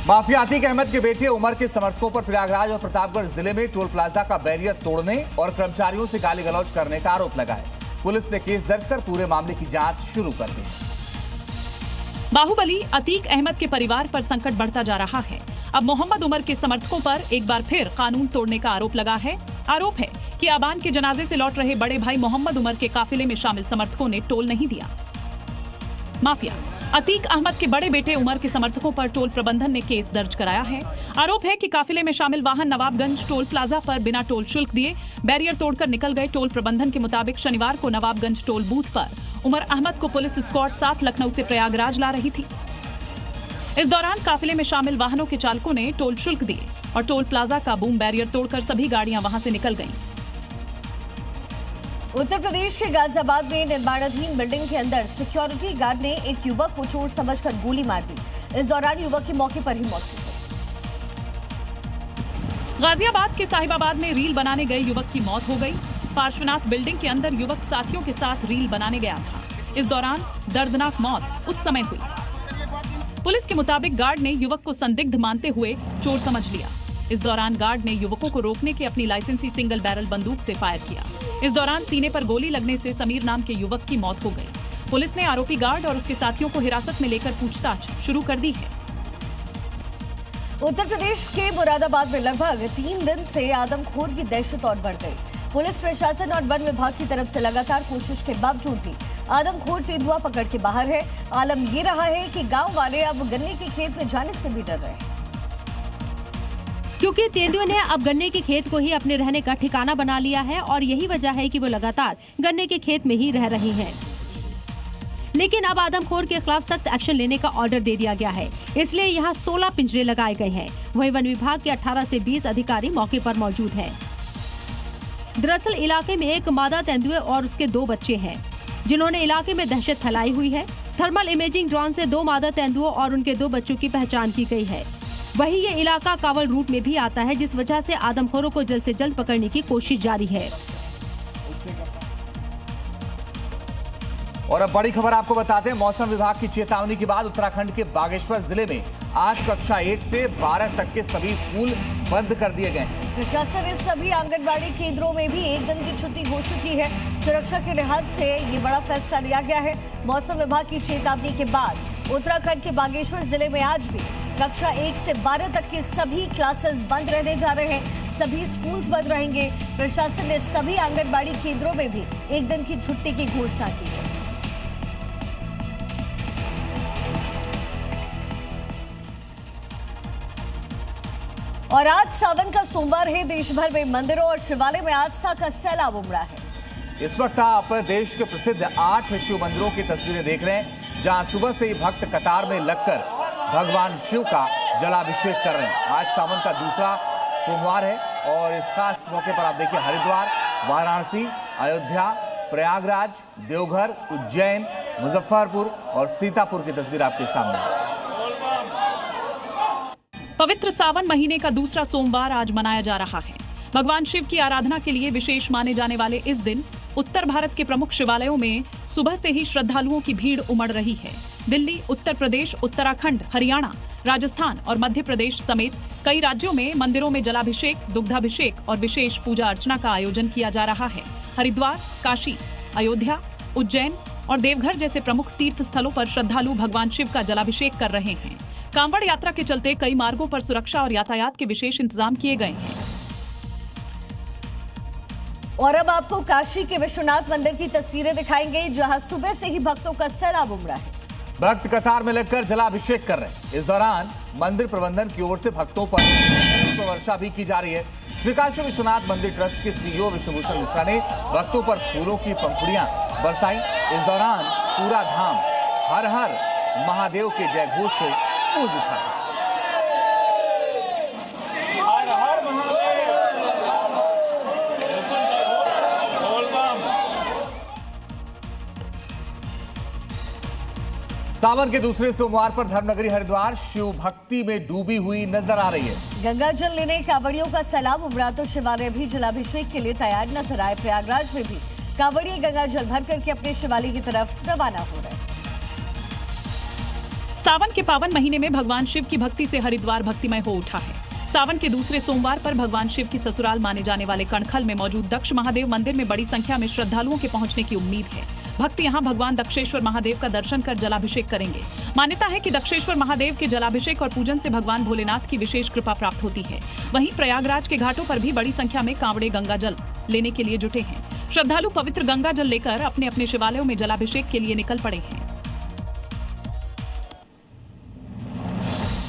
Mafia Atiq Ahmad के बेटे उमर के समर्थकों पर प्रयागराज और प्रतापगढ़ जिले में टोल प्लाजा का बैरियर तोड़ने और कर्मचारियों से गाली गलौज करने का आरोप लगा है। पुलिस ने केस दर्ज कर पूरे मामले की जांच शुरू कर दी। बाहुबली अतीक अहमद के परिवार पर संकट बढ़ता जा रहा है। अब मोहम्मद उमर के समर्थकों पर एक बार फिर कानून तोड़ने का आरोप लगा है। आरोप है कि आबान के जनाजे से लौट रहे बड़े भाई मोहम्मद उमर के काफिले में शामिल समर्थकों ने टोल नहीं दिया। माफिया अतीक अहमद के बड़े बेटे उमर के समर्थकों पर टोल प्रबंधन ने केस दर्ज कराया है। आरोप है कि काफिले में शामिल वाहन नवाबगंज टोल प्लाजा पर बिना टोल शुल्क दिए बैरियर तोड़कर निकल गए। टोल प्रबंधन के मुताबिक शनिवार को नवाबगंज टोल बूथ पर उमर अहमद को पुलिस स्क्वाड साथ लखनऊ से प्रयागराज ला रही थी। इस दौरान काफिले में शामिल वाहनों के चालकों ने टोल शुल्क दिए और टोल प्लाजा का बूम बैरियर तोड़कर सभी गाड़ियां वहां से निकल गईं। उत्तर प्रदेश के गाजियाबाद में निर्माणाधीन बिल्डिंग के अंदर सिक्योरिटी गार्ड ने एक युवक को चोर समझकर गोली मार दी। इस दौरान युवक की मौके पर ही मौत हो गई। गाजियाबाद के साहिबाबाद में रील बनाने गए युवक की मौत हो गई। पार्श्वनाथ बिल्डिंग के अंदर युवक साथियों के साथ रील बनाने गया था। इस दौरान दर्दनाक मौत उस समय हुई। पुलिस के मुताबिक गार्ड ने युवक को संदिग्ध मानते हुए चोर समझ लिया। इस दौरान गार्ड ने युवकों को रोकने के अपनी लाइसेंसी सिंगल बैरल बंदूक से फायर किया। इस दौरान सीने पर गोली लगने से समीर नाम के युवक की मौत हो गई। पुलिस ने आरोपी गार्ड और उसके साथियों को हिरासत में लेकर पूछताछ शुरू कर दी है। उत्तर प्रदेश के मुरादाबाद में लगभग 3 दिन से आदमखोर की दहशत और बढ़ गई। पुलिस प्रशासन और वन विभाग की तरफ से लगातार कोशिश के बावजूद भी आदमखोर तेंदुआ पकड़ के बाहर है। आलम ये रहा है कि गांव वाले अब गन्ने के खेत में जाने से भी डर रहे हैं, क्योंकि तेंदुए ने अब गन्ने के खेत को ही अपने रहने का ठिकाना बना लिया है और यही वजह है कि वो लगातार गन्ने के खेत में ही रह रही हैं। लेकिन अब आदमखोर के खिलाफ सख्त एक्शन लेने का ऑर्डर दे दिया गया है, इसलिए यहाँ 16 पिंजरे लगाए गए हैं। वहीं वन विभाग के 18 से 20 अधिकारी मौके पर मौजूद हैं। दरअसल इलाके में एक मादा तेंदुए और उसके 2 बच्चे हैं, जिन्होंने इलाके में दहशत फैलाई हुई है। थर्मल इमेजिंग ड्रोन से 2 मादा तेंदुओं और उनके 2 बच्चों की पहचान की गई है। वहीं ये इलाका कावल रूट में भी आता है, जिस वजह से आदमखोरों को जल्द से जल्द पकड़ने की कोशिश जारी है। और अब बड़ी खबर आपको बताते हैं। मौसम विभाग की चेतावनी के बाद उत्तराखंड के बागेश्वर जिले में आज कक्षा 1 से 12 तक के सभी स्कूल बंद कर दिए गए हैं। प्रशासन ने सभी आंगनबाड़ी केंद्रों में भी एक दिन की छुट्टी घोषित की है। सुरक्षा के लिहाज से ये बड़ा फैसला लिया गया है। मौसम विभाग की चेतावनी के बाद उत्तराखंड के बागेश्वर जिले में आज भी कक्षा 1 से 12 तक के सभी क्लासेस बंद रहने जा रहे हैं। सभी स्कूल्स बंद रहेंगे। प्रशासन ने सभी आंगनबाड़ी केंद्रों में भी एक दिन की छुट्टी की घोषणा की है। और आज सावन का सोमवार है। देश भर में मंदिरों और शिवालय में आस्था का सैलाब उमड़ा है। इस वक्त आप देश के प्रसिद्ध 8 शिव मंदिरों की तस्वीरें देख रहे हैं, जहां सुबह से ही भक्त कतार में लगकर भगवान शिव का जलाभिषेक कर रहे हैं। आज सावन का दूसरा सोमवार है और इस खास मौके पर आप देखिए हरिद्वार, वाराणसी, अयोध्या, प्रयागराज, देवघर, उज्जैन, मुजफ्फरपुर और सीतापुर की तस्वीर आपके सामने है। पवित्र सावन महीने का दूसरा सोमवार आज मनाया जा रहा है। भगवान शिव की आराधना के लिए विशेष माने जाने वाले इस दिन उत्तर भारत के प्रमुख शिवालयों में सुबह से ही श्रद्धालुओं की भीड़ उमड़ रही है। दिल्ली, उत्तर प्रदेश, उत्तराखंड, हरियाणा, राजस्थान और मध्य प्रदेश समेत कई राज्यों में मंदिरों में जलाभिषेक, दुग्धाभिषेक और विशेष पूजा अर्चना का आयोजन किया जा रहा है। हरिद्वार, काशी, अयोध्या, उज्जैन और देवघर जैसे प्रमुख तीर्थ स्थलों पर श्रद्धालु भगवान शिव का जलाभिषेक कर रहे हैं। कांवड़ यात्रा के चलते कई मार्गों पर सुरक्षा और यातायात के विशेष इंतजाम किए गए हैं। और अब आपको काशी के विश्वनाथ मंदिर की तस्वीरें दिखाएंगे, जहां सुबह से ही भक्तों का सैलाब उमड़ा है। भक्त कतार में लगकर जलाभिषेक कर रहे हैं। इस दौरान मंदिर प्रबंधन की ओर से भक्तों पर वर्षा भी की जा रही है। श्री काशी विश्वनाथ मंदिर ट्रस्ट के सीईओ विश्वभूषण मिश्रा ने भक्तों पर फूलों की पंखुड़ियां बरसाई। इस दौरान पूरा धाम हर हर महादेव के जयघोष से गूंज उठा। सावन के दूसरे सोमवार पर धर्मनगरी हरिद्वार शिव भक्ति में डूबी हुई नजर आ रही है। गंगा जल लेने कांवड़ियों का सैलाब उमड़ा तो शिवालय भी जलाभिषेक के लिए तैयार नजर आए। प्रयागराज में भी कांवड़िए गंगा जल भर करके अपने शिवालय की तरफ रवाना हो रहे हैं। सावन के पावन महीने में भगवान शिव की भक्ति से हरिद्वार भक्तिमय हो उठा है। सावन के दूसरे सोमवार पर भगवान शिव की ससुराल माने जाने वाले कणखल में मौजूद दक्ष महादेव मंदिर में बड़ी संख्या में श्रद्धालुओं के पहुंचने की उम्मीद है। भक्त यहां भगवान दक्षेश्वर महादेव का दर्शन कर जलाभिषेक करेंगे। मान्यता है कि दक्षेश्वर महादेव के जलाभिषेक और पूजन से भगवान भोलेनाथ की विशेष कृपा प्राप्त होती है। वहीं प्रयागराज के घाटों पर भी बड़ी संख्या में कांवड़े गंगा जल लेने के लिए जुटे हैं। श्रद्धालु पवित्र गंगा जल लेकर अपने अपने शिवालयों में जलाभिषेक के लिए निकल पड़े हैं।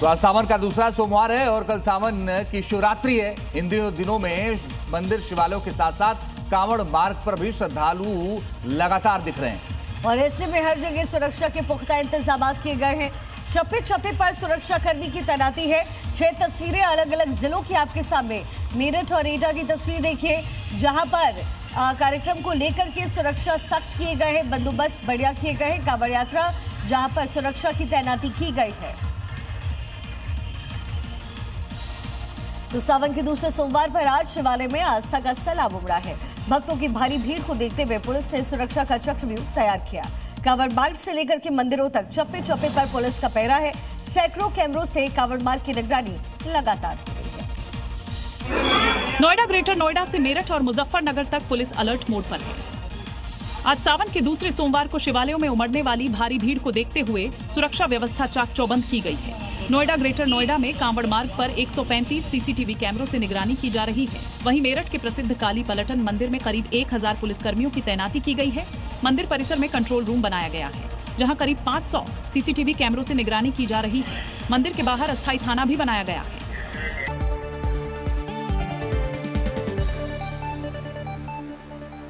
तो आज सावन का दूसरा सोमवार है और कल सावन की शिवरात्रि है। इन दिनों में मंदिर शिवालयों के साथ साथ कांवड़ मार्ग पर भी श्रद्धालु लगातार दिख रहे हैं और ऐसे में हर जगह सुरक्षा के पुख्ता इंतजाम किए गए हैं। चप्पे चप्पे पर सुरक्षा कर्मी की तैनाती है। 6 तस्वीरें अलग अलग जिलों की आपके सामने। मेरठ और एटा की तस्वीर देखिए, जहां पर कार्यक्रम को लेकर के सुरक्षा सख्त किए गए हैं, बंदोबस्त बढ़िया किए गए हैं। कांवड़ यात्रा जहां पर सुरक्षा की तैनाती की गई है। तो सावन के दूसरे सोमवार पर आज शिवालय में आस्था का सैलाब उमड़ा है। भक्तों की भारी भीड़ को देखते हुए पुलिस ने सुरक्षा का चक्रव्यूह तैयार किया। कांवड़ मार्ग से लेकर के मंदिरों तक चप्पे चप्पे पर पुलिस का पहरा है। सैकड़ों कैमरों से कांवड़ मार्ग की निगरानी लगातार की गई है। नोएडा ग्रेटर नोएडा से मेरठ और मुजफ्फरनगर तक पुलिस अलर्ट मोड पर है। आज सावन के दूसरे सोमवार को शिवालयों में उमड़ने वाली भारी भीड़ को देखते हुए सुरक्षा व्यवस्था चाक चौबंद की गई है। नोएडा ग्रेटर नोएडा में कांवड़ मार्ग पर 135 सीसीटीवी कैमरों से निगरानी की जा रही है। वहीं मेरठ के प्रसिद्ध काली पलटन मंदिर में करीब 1000 पुलिसकर्मियों की तैनाती की गई है। मंदिर परिसर में कंट्रोल रूम बनाया गया है, जहां करीब 500 सीसीटीवी कैमरों से निगरानी की जा रही है। मंदिर के बाहर अस्थायी थाना भी बनाया गया है।